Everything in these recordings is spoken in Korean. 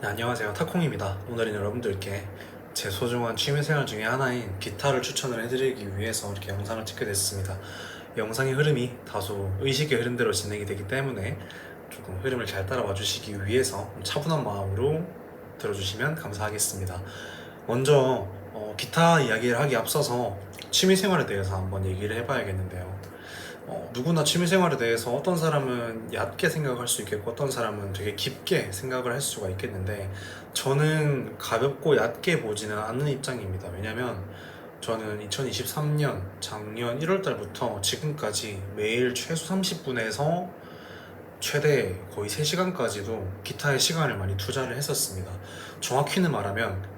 네, 안녕하세요. 타콩입니다. 오늘은 여러분들께 제 소중한 취미생활 중에 하나인 기타를 추천을 해드리기 위해서 이렇게 영상을 찍게 됐습니다. 영상의 흐름이 다소 의식의 흐름대로 진행이 되기 때문에 조금 흐름을 잘 따라와 주시기 위해서 차분한 마음으로 들어주시면 감사하겠습니다. 먼저 기타 이야기를 하기 앞서서 취미생활에 대해서 한번 얘기를 해봐야겠는데요. 누구나 취미생활에 대해서 어떤 사람은 얕게 생각할 수 있겠고 어떤 사람은 되게 깊게 생각을 할 수가 있겠는데, 저는 가볍고 얕게 보지는 않는 입장입니다. 왜냐면 저는 2023년 작년 1월 달부터 지금까지 매일 최소 30분에서 최대 거의 3시간까지도 기타에 시간을 많이 투자를 했었습니다. 정확히는 말하면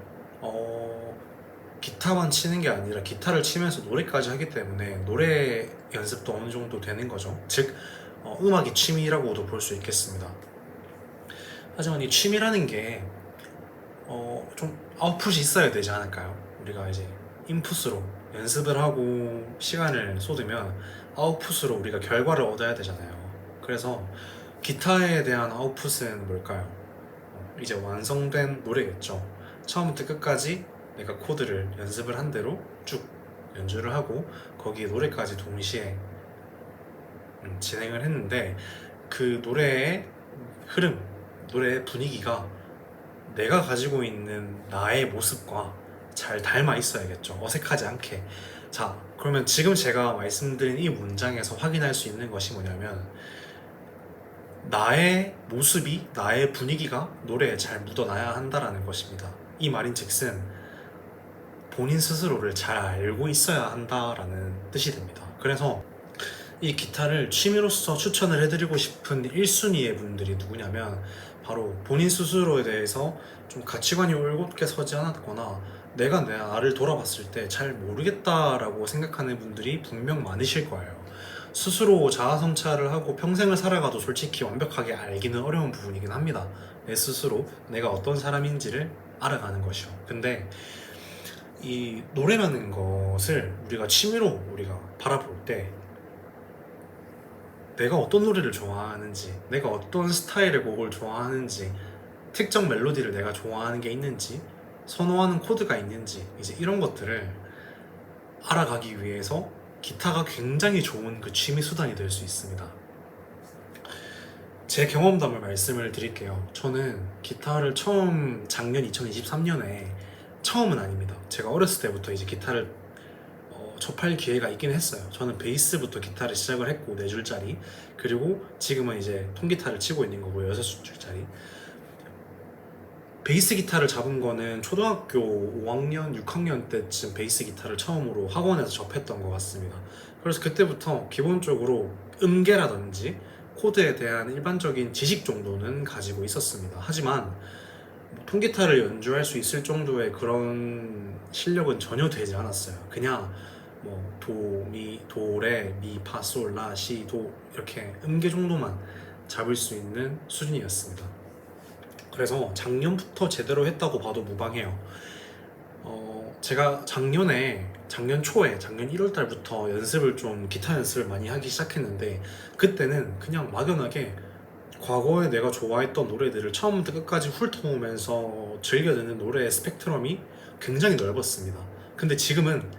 기타만 치는 게 아니라 기타를 치면서 노래까지 하기 때문에 노래 연습도 어느 정도 되는 거죠. 즉 음악이 취미라고도 볼 수 있겠습니다. 하지만 이 취미라는 게 좀 아웃풋이 있어야 되지 않을까요? 우리가 이제 인풋으로 연습을 하고 시간을 쏟으면 아웃풋으로 우리가 결과를 얻어야 되잖아요. 그래서 기타에 대한 아웃풋은 뭘까요? 이제 완성된 노래겠죠. 처음부터 끝까지 내가 코드를 연습을 한 대로 쭉 연주를 하고 거기에 노래까지 동시에 진행을 했는데, 그 노래의 흐름, 노래의 분위기가 내가 가지고 있는 나의 모습과 잘 닮아 있어야겠죠. 어색하지 않게. 자, 그러면 지금 제가 말씀드린 이 문장에서 확인할 수 있는 것이 뭐냐면, 나의 모습이, 나의 분위기가 노래에 잘 묻어나야 한다라는 것입니다. 이 말인즉슨 본인 스스로를 잘 알고 있어야 한다라는 뜻이 됩니다. 그래서 이 기타를 취미로서 추천을 해드리고 싶은 1순위의 분들이 누구냐면, 바로 본인 스스로에 대해서 좀 가치관이 올곧게 서지 않았거나 내가 나를 돌아봤을 때 잘 모르겠다라고 생각하는 분들이 분명 많으실 거예요. 스스로 자아 성찰을 하고 평생을 살아가도 솔직히 완벽하게 알기는 어려운 부분이긴 합니다. 내 스스로 내가 어떤 사람인지를 알아가는 것이요. 근데 이 노래라는 것을 우리가 취미로 우리가 바라볼 때 내가 어떤 노래를 좋아하는지, 내가 어떤 스타일의 곡을 좋아하는지, 특정 멜로디를 내가 좋아하는 게 있는지, 선호하는 코드가 있는지, 이제 이런 것들을 알아가기 위해서 기타가 굉장히 좋은 그 취미 수단이 될 수 있습니다. 제 경험담을 말씀을 드릴게요. 저는 기타를 처음 작년 2023년에, 처음은 아닙니다. 제가 어렸을 때부터 이제 기타를 접할 기회가 있긴 했어요. 저는 베이스부터 기타를 시작을 했고 4줄짜리, 그리고 지금은 이제 통기타를 치고 있는 거고 6줄짜리. 베이스 기타를 잡은 거는 초등학교 5학년, 6학년 때쯤 베이스 기타를 처음으로 학원에서 접했던 것 같습니다. 그래서 그때부터 기본적으로 음계라든지 코드에 대한 일반적인 지식 정도는 가지고 있었습니다. 하지만 통기타를 연주할 수 있을 정도의 그런 실력은 전혀 되지 않았어요. 그냥 뭐 도, 미, 도, 레, 미, 파, 솔, 라, 시, 도 이렇게 음계 정도만 잡을 수 있는 수준이었습니다. 그래서 작년부터 제대로 했다고 봐도 무방해요. 제가 작년 초에, 작년 1월 달부터 기타 연습을 많이 하기 시작했는데, 그때는 그냥 막연하게 과거에 내가 좋아했던 노래들을 처음부터 끝까지 훑어보면서 즐겨 듣는 노래의 스펙트럼이 굉장히 넓었습니다. 근데 지금은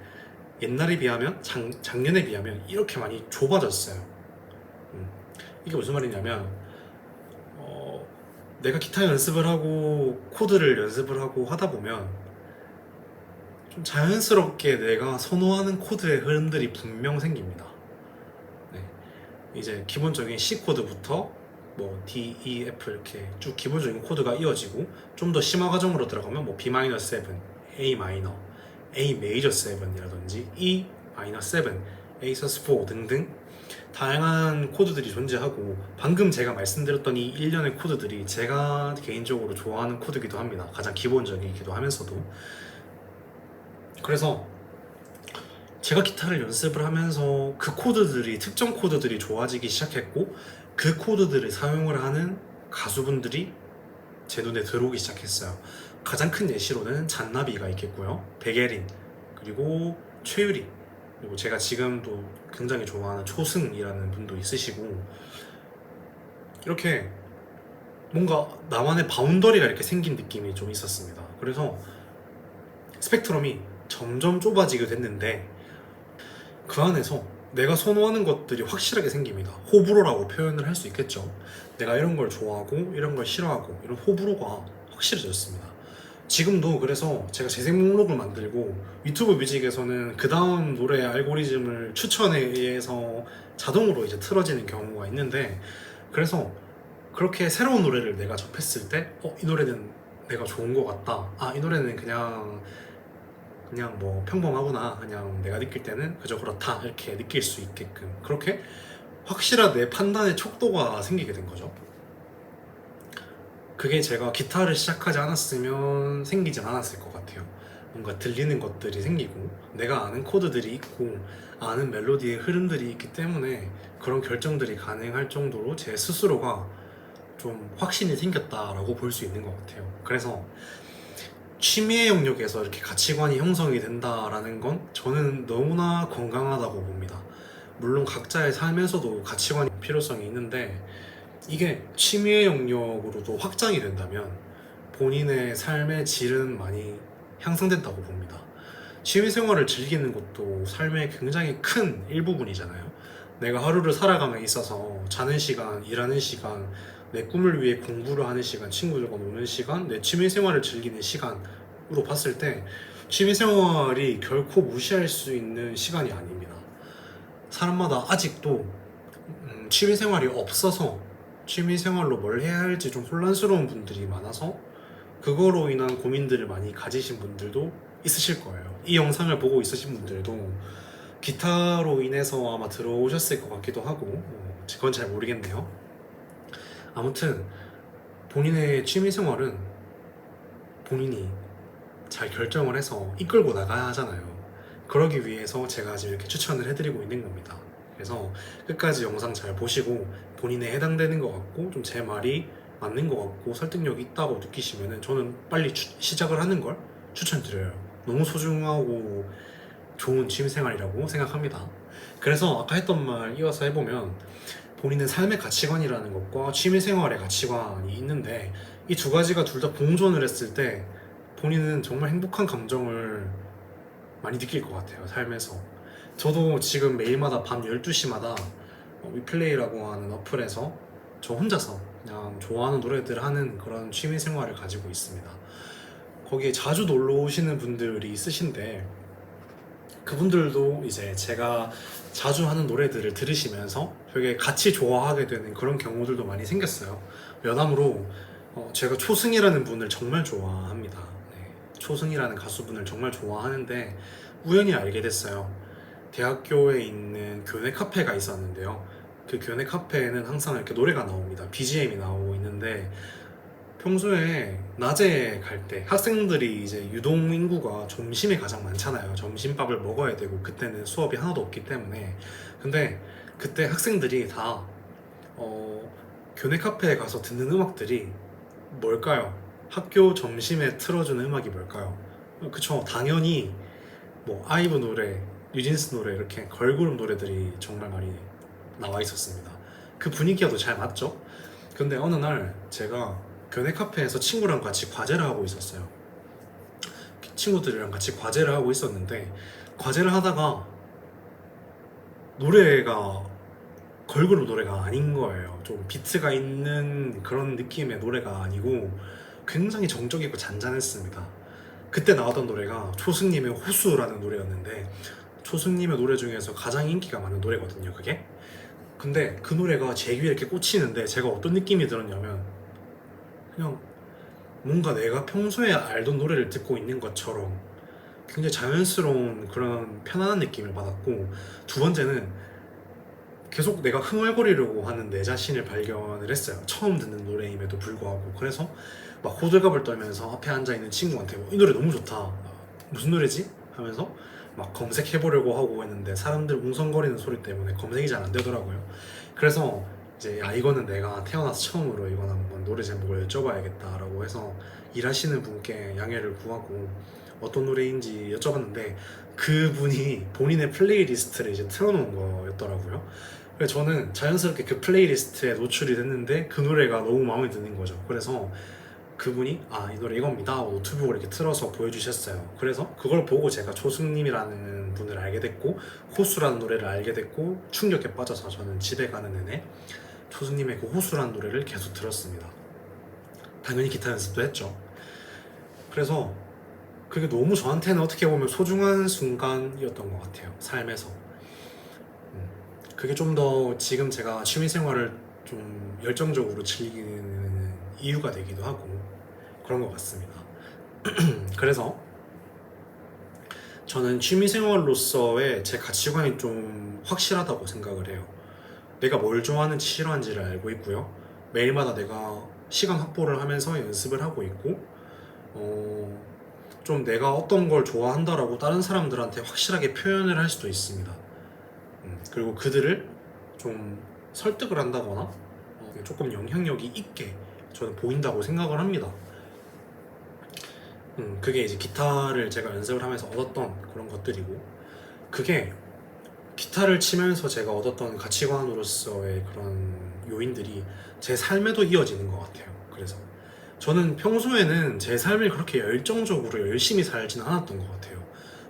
옛날에 비하면, 작년에 비하면 이렇게 많이 좁아졌어요. 이게 무슨 말이냐면, 내가 기타 연습을 하고 코드를 연습을 하고 하다 보면 좀 자연스럽게 내가 선호하는 코드의 흐름들이 분명 생깁니다. 네. 이제 기본적인 C 코드부터 뭐 D, E, F 이렇게 쭉 기본적인 코드가 이어지고, 좀 더 심화 과정으로 들어가면 뭐 B-7, A 마이너, A 메이저 7이라든지 E 마이너 7, A sus4 등등 다양한 코드들이 존재하고, 방금 제가 말씀드렸던 이 일련의 코드들이 제가 개인적으로 좋아하는 코드이기도 합니다. 가장 기본적이기도 하면서도. 그래서 제가 기타를 연습을 하면서 그 코드들이, 특정 코드들이 좋아지기 시작했고, 그 코드들을 사용을 하는 가수분들이 제 눈에 들어오기 시작했어요. 가장 큰 예시로는 잔나비가 있겠고요, 백예린, 그리고 최유리, 그리고 제가 지금도 굉장히 좋아하는 초승이라는 분도 있으시고, 이렇게 뭔가 나만의 바운더리가 이렇게 생긴 느낌이 좀 있었습니다. 그래서 스펙트럼이 점점 좁아지게 됐는데 그 안에서 내가 선호하는 것들이 확실하게 생깁니다. 호불호라고 표현을 할 수 있겠죠. 내가 이런 걸 좋아하고 이런 걸 싫어하고 이런 호불호가 확실해졌습니다. 지금도 그래서 제가 재생 목록을 만들고 유튜브 뮤직에서는 그 다음 노래 알고리즘을 추천에 의해서 자동으로 이제 틀어지는 경우가 있는데, 그래서 그렇게 새로운 노래를 내가 접했을 때 이 노래는 내가 좋은 것 같다, 이 노래는 그냥 뭐 평범하구나, 그냥 내가 느낄 때는 그저 그렇다, 이렇게 느낄 수 있게끔 그렇게 확실한 내 판단의 촉도가 생기게 된 거죠. 그게 제가 기타를 시작하지 않았으면 생기진 않았을 것 같아요. 뭔가 들리는 것들이 생기고 내가 아는 코드들이 있고 아는 멜로디의 흐름들이 있기 때문에 그런 결정들이 가능할 정도로 제 스스로가 좀 확신이 생겼다라고 볼 수 있는 것 같아요. 그래서 취미의 영역에서 이렇게 가치관이 형성이 된다라는 건 저는 너무나 건강하다고 봅니다. 물론 각자의 삶에서도 가치관이 필요성이 있는데 이게 취미의 영역으로도 확장이 된다면 본인의 삶의 질은 많이 향상된다고 봅니다. 취미 생활을 즐기는 것도 삶의 굉장히 큰 일부분이잖아요. 내가 하루를 살아감에 있어서 자는 시간, 일하는 시간, 내 꿈을 위해 공부를 하는 시간, 친구들과 노는 시간, 내 취미 생활을 즐기는 시간으로 봤을 때 취미 생활이 결코 무시할 수 있는 시간이 아닙니다. 사람마다 아직도 취미 생활이 없어서 취미 생활로 뭘 해야 할지 좀 혼란스러운 분들이 많아서 그거로 인한 고민들을 많이 가지신 분들도 있으실 거예요. 이 영상을 보고 있으신 분들도 기타로 인해서 아마 들어오셨을 것 같기도 하고, 그건 잘 모르겠네요. 아무튼 본인의 취미 생활은 본인이 잘 결정을 해서 이끌고 나가야 하잖아요. 그러기 위해서 제가 지금 이렇게 추천을 해드리고 있는 겁니다. 그래서 끝까지 영상 잘 보시고 본인에 해당되는 것 같고 좀 제 말이 맞는 것 같고 설득력이 있다고 느끼시면은 저는 빨리 시작을 하는 걸 추천드려요. 너무 소중하고 좋은 취미생활이라고 생각합니다. 그래서 아까 했던 말 이어서 해보면 본인의 삶의 가치관이라는 것과 취미생활의 가치관이 있는데 이 두 가지가 둘 다 공존을 했을 때 본인은 정말 행복한 감정을 많이 느낄 것 같아요, 삶에서. 저도 지금 매일마다 밤 12시마다 위플레이라고 하는 어플에서 저 혼자서 그냥 좋아하는 노래들 하는 그런 취미 생활을 가지고 있습니다. 거기에 자주 놀러 오시는 분들이 있으신데 그분들도 이제 제가 자주 하는 노래들을 들으시면서 되게 같이 좋아하게 되는 그런 경우들도 많이 생겼어요. 여담으로 제가 초승이라는 분을 정말 좋아합니다. 네, 초승이라는 가수분을 정말 좋아하는데 우연히 알게 됐어요. 대학교에 있는 교내 카페가 있었는데요. 그 교내 카페에는 항상 이렇게 노래가 나옵니다. BGM이 나오고 있는데 평소에 낮에 갈 때 학생들이 이제 유동 인구가 점심에 가장 많잖아요. 점심밥을 먹어야 되고 그때는 수업이 하나도 없기 때문에. 근데 그때 학생들이 다 교내 카페에 가서 듣는 음악들이 뭘까요? 학교 점심에 틀어주는 음악이 뭘까요? 그쵸, 당연히 뭐 아이브 노래, 뉴진스 노래, 이렇게 걸그룹 노래들이 정말 많이 나와 있었습니다. 그 분위기가 더 잘 맞죠? 근데 어느 날 제가 교내 카페에서 친구랑 같이 과제를 하고 있었어요. 친구들이랑 같이 과제를 하고 있었는데 과제를 하다가 노래가 걸그룹 노래가 아닌 거예요. 좀 비트가 있는 그런 느낌의 노래가 아니고 굉장히 정적이고 잔잔했습니다. 그때 나왔던 노래가 초승님의 호수라는 노래였는데 초승님의 노래 중에서 가장 인기가 많은 노래거든요, 그게. 근데 그 노래가 제 귀에 이렇게 꽂히는데 제가 어떤 느낌이 들었냐면 그냥 뭔가 내가 평소에 알던 노래를 듣고 있는 것처럼 굉장히 자연스러운 그런 편안한 느낌을 받았고, 두 번째는 계속 내가 흥얼거리려고 하는 내 자신을 발견을 했어요. 처음 듣는 노래임에도 불구하고. 그래서 막 호들갑을 떨면서 앞에 앉아있는 친구한테 이 노래 너무 좋다, 무슨 노래지? 하면서 막 검색해보려고 하고 했는데 사람들 웅성거리는 소리 때문에 검색이 잘 안 되더라고요. 그래서 이제 이거는 내가 태어나서 처음으로 이건 한번 노래 제목을 여쭤봐야겠다라고 해서 일하시는 분께 양해를 구하고 어떤 노래인지 여쭤봤는데 그분이 본인의 플레이리스트를 이제 틀어놓은 거였더라고요. 그래서 저는 자연스럽게 그 플레이리스트에 노출이 됐는데 그 노래가 너무 마음에 드는 거죠. 그래서 그분이 이 노래 이겁니다 하고 노트북을 이렇게 틀어서 보여주셨어요. 그래서 그걸 보고 제가 초승님이라는 분을 알게 됐고 호수라는 노래를 알게 됐고 충격에 빠져서 저는 집에 가는 내내 초승님의 그 호수라는 노래를 계속 들었습니다. 당연히 기타 연습도 했죠. 그래서 그게 너무 저한테는 어떻게 보면 소중한 순간이었던 것 같아요. 삶에서. 그게 좀 더 지금 제가 취미생활을 좀 열정적으로 즐기는 이유가 되기도 하고 그런 것 같습니다. 그래서 저는 취미생활로서의 제 가치관이 좀 확실하다고 생각을 해요. 내가 뭘 좋아하는지 싫어하는지를 알고 있고요. 매일마다 내가 시간 확보를 하면서 연습을 하고 있고 좀 내가 어떤 걸 좋아한다라고 다른 사람들한테 확실하게 표현을 할 수도 있습니다. 그리고 그들을 좀 설득을 한다거나 조금 영향력이 있게 저는 보인다고 생각을 합니다. 그게 이제 기타를 제가 연습을 하면서 얻었던 그런 것들이고 그게 기타를 치면서 제가 얻었던 가치관으로서의 그런 요인들이 제 삶에도 이어지는 것 같아요. 그래서 저는 평소에는 제 삶을 그렇게 열정적으로 열심히 살진 않았던 것 같아요.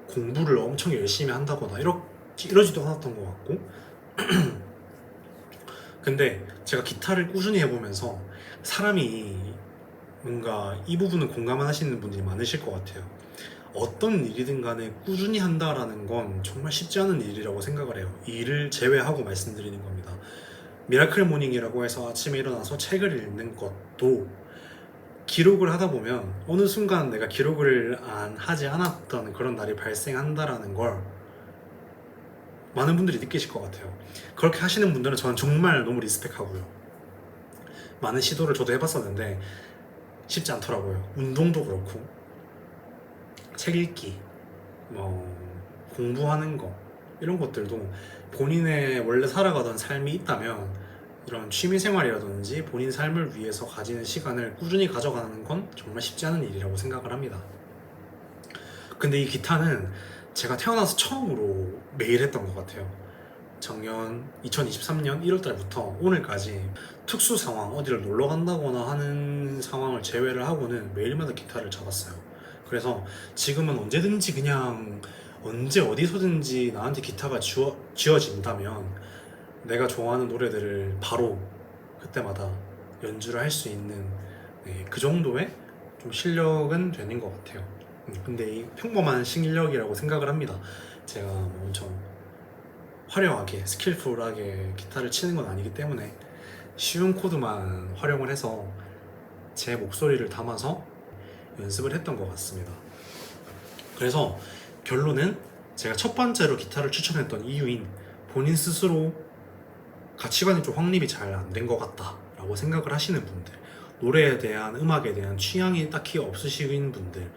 공부를 엄청 열심히 한다거나 이러지도 않았던 것 같고 근데 제가 기타를 꾸준히 해보면서 사람이 뭔가 이 부분은 공감을 하시는 분들이 많으실 것 같아요. 어떤 일이든 간에 꾸준히 한다라는 건 정말 쉽지 않은 일이라고 생각을 해요. 이 일을 제외하고 말씀드리는 겁니다. 미라클 모닝이라고 해서 아침에 일어나서 책을 읽는 것도 기록을 하다 보면 어느 순간 내가 기록을 하지 않았던 그런 날이 발생한다라는 걸 많은 분들이 느끼실 것 같아요. 그렇게 하시는 분들은 저는 정말 너무 리스펙하고요. 많은 시도를 저도 해봤었는데 쉽지 않더라고요. 운동도 그렇고 책 읽기, 공부하는 거 이런 것들도 본인의 원래 살아가던 삶이 있다면 이런 취미생활이라든지 본인 삶을 위해서 가지는 시간을 꾸준히 가져가는 건 정말 쉽지 않은 일이라고 생각을 합니다. 근데 이 기타는 제가 태어나서 처음으로 매일 했던 것 같아요. 작년 2023년 1월달부터 오늘까지 특수 상황, 어디를 놀러 간다거나 하는 상황을 제외를 하고는 매일마다 기타를 잡았어요. 그래서 지금은 언제든지 그냥 언제 어디서든지 나한테 기타가 쥐어진다면 내가 좋아하는 노래들을 바로 그때마다 연주를 할 수 있는 그 정도의 좀 실력은 되는 것 같아요. 근데 이 평범한 실력이라고 생각을 합니다. 제가 엄청 화려하게 스킬풀하게 기타를 치는 건 아니기 때문에 쉬운 코드만 활용을 해서 제 목소리를 담아서 연습을 했던 것 같습니다. 그래서 결론은 제가 첫 번째로 기타를 추천했던 이유인 본인 스스로 가치관이 좀 확립이 잘 안 된 것 같다 라고 생각을 하시는 분들, 노래에 대한 음악에 대한 취향이 딱히 없으신 분들,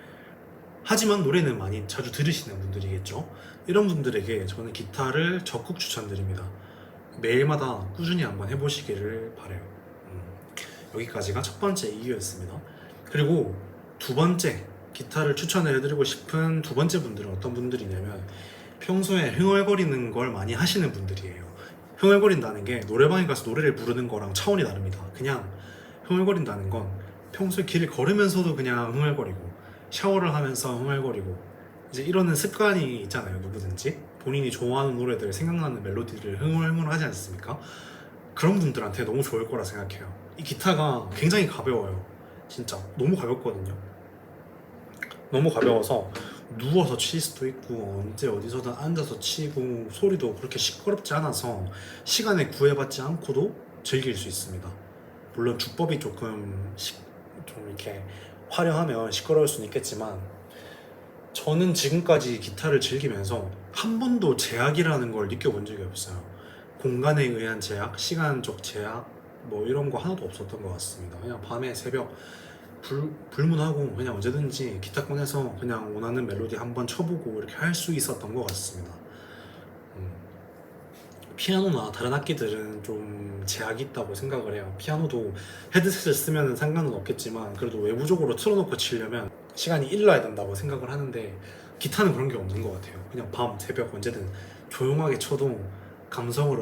하지만 노래는 많이 자주 들으시는 분들이겠죠. 이런 분들에게 저는 기타를 적극 추천드립니다. 매일마다 꾸준히 한번 해보시기를 바라요. 여기까지가 첫 번째 이유였습니다. 그리고 두 번째 기타를 추천을 해드리고 싶은 두 번째 분들은 어떤 분들이냐면 평소에 흥얼거리는 걸 많이 하시는 분들이에요. 흥얼거린다는 게 노래방에 가서 노래를 부르는 거랑 차원이 다릅니다. 그냥 흥얼거린다는 건 평소에 길을 걸으면서도 그냥 흥얼거리고 샤워를 하면서 흥얼거리고 이제 이러는 습관이 있잖아요. 누구든지 본인이 좋아하는 노래들, 생각나는 멜로디를 흥얼흥얼 하지 않습니까? 그런 분들한테 너무 좋을 거라 생각해요. 이 기타가 굉장히 가벼워요. 진짜 너무 가볍거든요. 너무 가벼워서 누워서 칠 수도 있고 언제 어디서든 앉아서 치고 소리도 그렇게 시끄럽지 않아서 시간에 구애받지 않고도 즐길 수 있습니다. 물론 주법이 조금 좀 이렇게 화려하면 시끄러울 수는 있겠지만 저는 지금까지 기타를 즐기면서 한 번도 제약이라는 걸 느껴본 적이 없어요. 공간에 의한 제약, 시간적 제약 뭐 이런 거 하나도 없었던 것 같습니다. 그냥 밤에 새벽 불문하고 그냥 언제든지 기타 꺼내서 그냥 원하는 멜로디 한번 쳐보고 이렇게 할 수 있었던 것 같습니다. 피아노나 다른 악기들은 좀 제약이 있다고 생각을 해요. 피아노도 헤드셋을 쓰면 상관은 없겠지만 그래도 외부적으로 틀어놓고 치려면 시간이 일러야 된다고 생각을 하는데 기타는 그런 게 없는 것 같아요. 그냥 밤, 새벽 언제든 조용하게 쳐도 감성을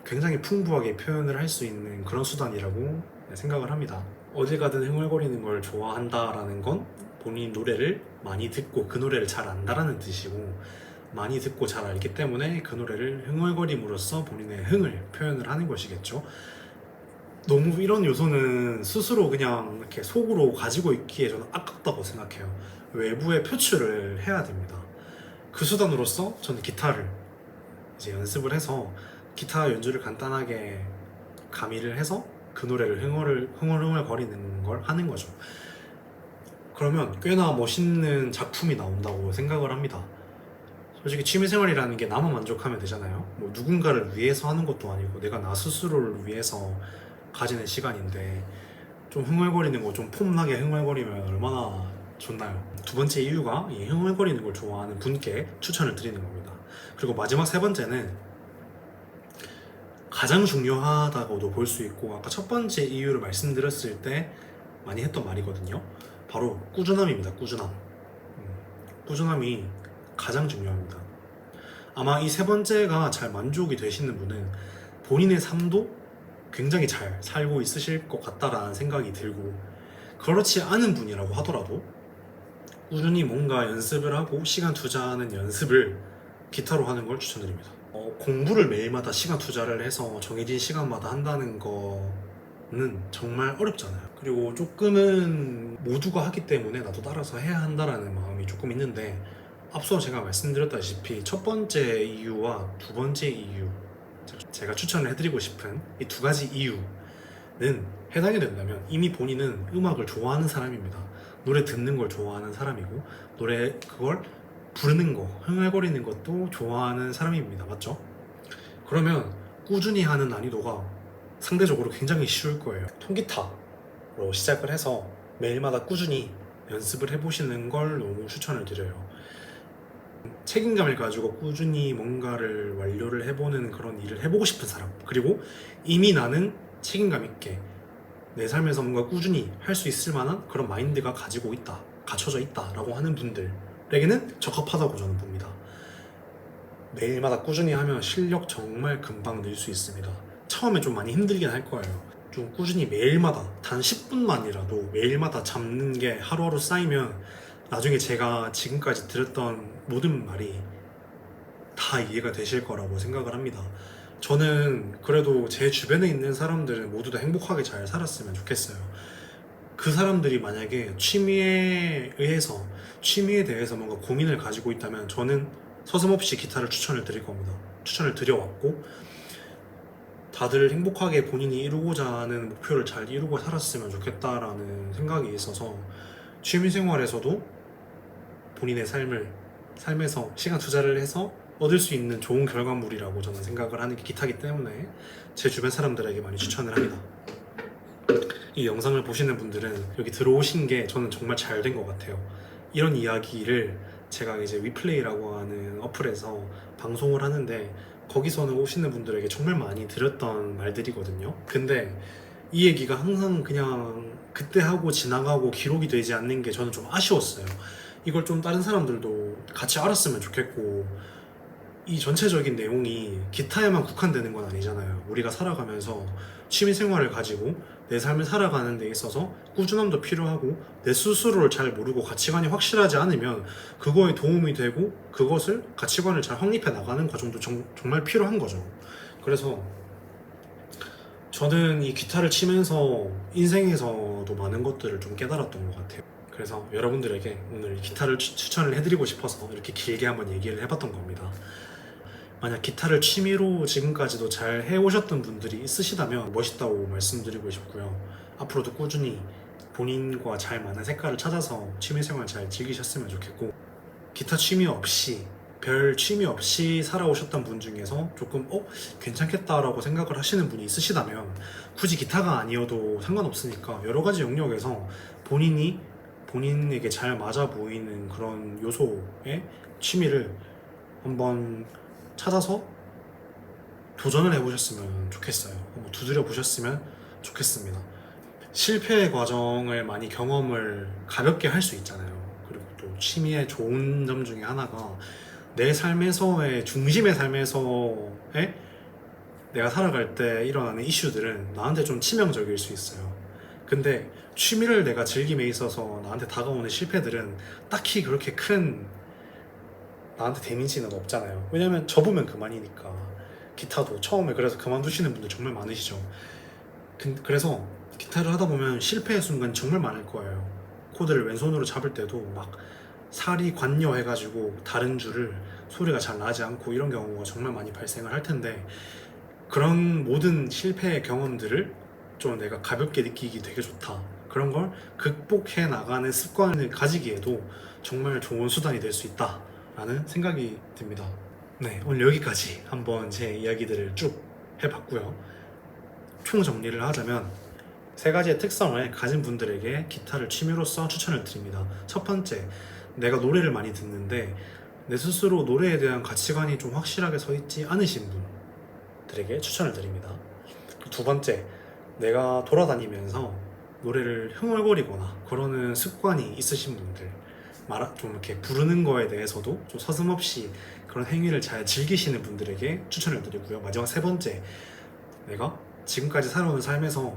굉장히 풍부하게 표현을 할 수 있는 그런 수단이라고 생각을 합니다. 어딜 가든 흥얼거리는 걸 좋아한다라는 건 본인 노래를 많이 듣고 그 노래를 잘 안다라는 뜻이고, 많이 듣고 잘 알기 때문에 그 노래를 흥얼거림으로써 본인의 흥을 표현을 하는 것이겠죠. 너무 이런 요소는 스스로 그냥 이렇게 속으로 가지고 있기에 저는 아깝다고 생각해요. 외부에 표출을 해야 됩니다. 그 수단으로서 저는 기타를 이제 연습을 해서 기타 연주를 간단하게 가미를 해서 그 노래를 흥얼흥얼거리는 걸 하는 거죠. 그러면 꽤나 멋있는 작품이 나온다고 생각을 합니다. 솔직히 취미생활이라는 게 나만 만족하면 되잖아요. 뭐 누군가를 위해서 하는 것도 아니고 내가 나 스스로를 위해서 가지는 시간인데, 좀 흥얼거리는 거 좀 폼나게 흥얼거리면 얼마나 좋나요? 두 번째 이유가 이 흥얼거리는 걸 좋아하는 분께 추천을 드리는 겁니다. 그리고 마지막 세 번째는 가장 중요하다고도 볼 수 있고, 아까 첫 번째 이유를 말씀드렸을 때 많이 했던 말이거든요. 바로 꾸준함입니다. 꾸준함이 가장 중요합니다. 아마 이 세 번째가 잘 만족이 되시는 분은 본인의 삶도 굉장히 잘 살고 있으실 것 같다라는 생각이 들고, 그렇지 않은 분이라고 하더라도 꾸준히 뭔가 연습을 하고 시간 투자하는 연습을 기타로 하는 걸 추천드립니다. 공부를 매일마다 시간 투자를 해서 정해진 시간마다 한다는 거는 정말 어렵잖아요. 그리고 조금은 모두가 하기 때문에 나도 따라서 해야 한다라는 마음이 조금 있는데, 앞서 제가 말씀드렸다시피 첫 번째 이유와 두 번째 이유, 제가 추천을 해드리고 싶은 이 두 가지 이유는 해당이 된다면 이미 본인은 음악을 좋아하는 사람입니다. 노래 듣는 걸 좋아하는 사람이고, 노래 그걸 부르는 거, 흥얼거리는 것도 좋아하는 사람입니다. 맞죠? 그러면 꾸준히 하는 난이도가 상대적으로 굉장히 쉬울 거예요. 통기타로 시작을 해서 매일마다 꾸준히 연습을 해보시는 걸 너무 추천을 드려요. 책임감을 가지고 꾸준히 뭔가를 완료를 해보는 그런 일을 해보고 싶은 사람, 그리고 이미 나는 책임감 있게 내 삶에서 뭔가 꾸준히 할 수 있을 만한 그런 마인드가 가지고 있다, 갖춰져 있다라고 하는 분들에게는 적합하다고 저는 봅니다. 매일마다 꾸준히 하면 실력 정말 금방 늘 수 있습니다. 처음에 좀 많이 힘들긴 할 거예요. 좀 꾸준히 매일마다 단 10분만이라도 매일마다 잡는 게 하루하루 쌓이면 나중에 제가 지금까지 들었던 모든 말이 다 이해가 되실 거라고 생각을 합니다. 저는 그래도 제 주변에 있는 사람들은 모두 다 행복하게 잘 살았으면 좋겠어요. 그 사람들이 만약에 취미에 대해서 뭔가 고민을 가지고 있다면 저는 서슴없이 기타를 추천을 드릴 겁니다. 추천을 드려왔고, 다들 행복하게 본인이 이루고자 하는 목표를 잘 이루고 살았으면 좋겠다라는 생각이 있어서 취미생활에서도 본인의 삶에서 시간 투자를 해서 얻을 수 있는 좋은 결과물이라고 저는 생각을 하는 게 기타이기 때문에 제 주변 사람들에게 많이 추천을 합니다. 이 영상을 보시는 분들은 여기 들어오신 게 저는 정말 잘 된 것 같아요. 이런 이야기를 제가 이제 위플레이라고 하는 어플에서 방송을 하는데, 거기서는 오시는 분들에게 정말 많이 들었던 말들이거든요. 근데 이 얘기가 항상 그냥 그때 하고 지나가고 기록이 되지 않는 게 저는 좀 아쉬웠어요. 이걸 좀 다른 사람들도 같이 알았으면 좋겠고, 이 전체적인 내용이 기타에만 국한되는 건 아니잖아요. 우리가 살아가면서 취미생활을 가지고 내 삶을 살아가는 데 있어서 꾸준함도 필요하고, 내 스스로를 잘 모르고 가치관이 확실하지 않으면 그거에 도움이 되고 그것을 가치관을 잘 확립해 나가는 과정도 정말 필요한 거죠. 그래서 저는 이 기타를 치면서 인생에서도 많은 것들을 좀 깨달았던 것 같아요. 그래서 여러분들에게 오늘 기타를 추천을 해드리고 싶어서 이렇게 길게 한번 얘기를 해봤던 겁니다. 만약 기타를 취미로 지금까지도 잘 해오셨던 분들이 있으시다면 멋있다고 말씀드리고 싶고요. 앞으로도 꾸준히 본인과 잘 맞는 색깔을 찾아서 취미생활 잘 즐기셨으면 좋겠고, 기타 취미 없이, 별 취미 없이 살아오셨던 분 중에서 조금 괜찮겠다라고 생각을 하시는 분이 있으시다면, 굳이 기타가 아니어도 상관없으니까 여러 가지 영역에서 본인에게 잘 맞아 보이는 그런 요소의 취미를 한번 찾아서 도전을 해보셨으면 좋겠어요. 한번 두드려 보셨으면 좋겠습니다. 실패의 과정을 많이 경험을 가볍게 할 수 있잖아요. 그리고 또 취미의 좋은 점 중에 하나가 내 삶에서의 중심의 삶에서의 내가 살아갈 때 일어나는 이슈들은 나한테 좀 치명적일 수 있어요. 근데 취미를 내가 즐김에 있어서 나한테 다가오는 실패들은 딱히 그렇게 큰 나한테 데미지는 없잖아요. 왜냐면 접으면 그만이니까. 기타도 처음에 그래서 그만두시는 분들 정말 많으시죠. 그래서 기타를 하다 보면 실패의 순간 정말 많을 거예요. 코드를 왼손으로 잡을 때도 막 살이 관여해가지고 다른 줄을 소리가 잘 나지 않고 이런 경우가 정말 많이 발생을 할 텐데, 그런 모든 실패의 경험들을 좀 내가 가볍게 느끼기 되게 좋다. 그런 걸 극복해 나가는 습관을 가지기에도 정말 좋은 수단이 될 수 있다 라는 생각이 듭니다. 네, 오늘 여기까지 한번 제 이야기들을 쭉 해봤고요. 총 정리를 하자면 세 가지의 특성을 가진 분들에게 기타를 취미로서 추천을 드립니다. 첫 번째, 내가 노래를 많이 듣는데 내 스스로 노래에 대한 가치관이 좀 확실하게 서 있지 않으신 분들에게 추천을 드립니다. 두 번째, 내가 돌아다니면서 노래를 흥얼거리거나 그러는 습관이 있으신 분들, 좀 이렇게 부르는 거에 대해서도 좀 서슴없이 그런 행위를 잘 즐기시는 분들에게 추천을 드리고요. 마지막 세 번째, 내가 지금까지 살아오는 삶에서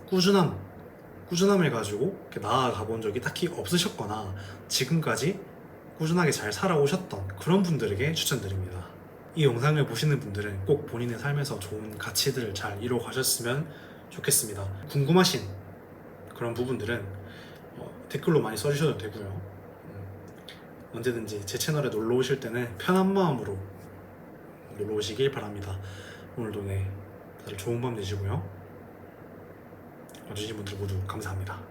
꾸준함을 가지고 이렇게 나아가 본 적이 딱히 없으셨거나 지금까지 꾸준하게 잘 살아오셨던 그런 분들에게 추천드립니다. 이 영상을 보시는 분들은 꼭 본인의 삶에서 좋은 가치들을 잘 이루어 가셨으면 좋겠습니다. 궁금하신 그런 부분들은 댓글로 많이 써주셔도 되고요. 언제든지 제 채널에 놀러 오실 때는 편한 마음으로 놀러 오시길 바랍니다. 오늘도 다들 좋은 밤 되시고요. 와주신 분들 모두 감사합니다.